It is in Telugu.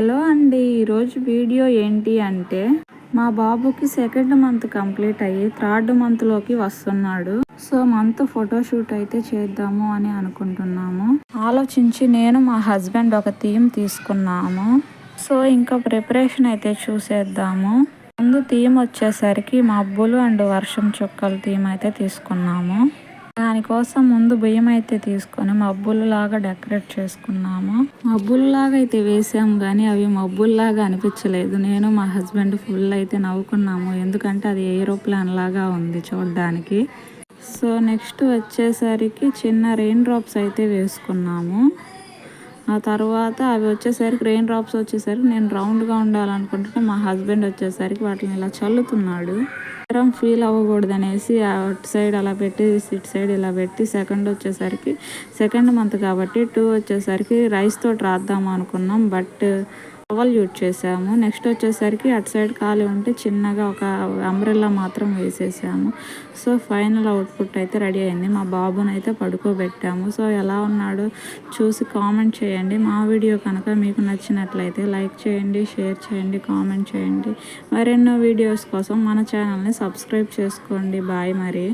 హలో అండి. ఈరోజు వీడియో ఏంటి అంటే మా బాబుకి సెకండ్ మంత్ కంప్లీట్ అయ్యి థర్డ్ మంత్లోకి వస్తున్నాడు. సో మంత్ ఫోటోషూట్ అయితే చేద్దాము అని అనుకుంటున్నాము. ఆలోచించి నేను మా హస్బెండ్ ఒక థీమ్ తీసుకున్నాము. సో ఇంకా ప్రిపరేషన్ అయితే చూసేద్దాము. ముందు థీమ్ వచ్చేసరికి మబ్బులు అండ్ వర్షం చుక్కల థీమ్ అయితే తీసుకున్నాము. దానికోసం ముందు బియ్యం అయితే తీసుకొని మబ్బుల్లాగా డెకరేట్ చేసుకున్నాము. మబ్బుల్లాగా అయితే వేసాము కానీ అవి మబ్బుల్లాగా అనిపించలేదు. నేను మా హస్బెండ్ ఫుల్ అయితే నవ్వుకున్నాము, ఎందుకంటే అది ఏరోప్లాన్ లాగా ఉంది చూడడానికి. సో నెక్స్ట్ వచ్చేసరికి చిన్న రెయిన్ డ్రాప్స్ అయితే వేసుకున్నాము. ఆ తర్వాత అవి వచ్చేసరికి రెయిన్ డ్రాప్స్ వచ్చేసరికి నేను రౌండ్గా ఉండాలనుకుంటుంటే మా హస్బెండ్ వచ్చేసరికి వాటిని ఇలా చల్లుతున్నాడు. ఫీల్ అవ్వకూడదు అనేసి అటు సైడ్ అలా పెట్టి ఇటు సైడ్ ఇలా పెట్టి సెకండ్ మంత్ కాబట్టి 2 వచ్చేసరికి రైస్ తోటి రాద్దాము అనుకున్నాం. బట్ టవల్ యూజ్ చేసాము. నెక్స్ట్ వచ్చేసరికి అటు సైడ్ ఖాళీ ఉంటే చిన్నగా ఒక అంబ్రెల్లా మాత్రం వేసేసాము. సో ఫైనల్ అవుట్పుట్ అయితే రెడీ అయింది. మా బాబుని అయితే పడుకోబెట్టాము. సో ఎలా ఉన్నాడో చూసి కామెంట్ చేయండి. మా వీడియో కనుక మీకు నచ్చినట్లయితే లైక్ చేయండి, షేర్ చేయండి, కామెంట్ చేయండి. మరెన్నో వీడియోస్ కోసం మన ఛానల్ని సబ్స్క్రైబ్ చేసుకోండి. బాయ్ మరి.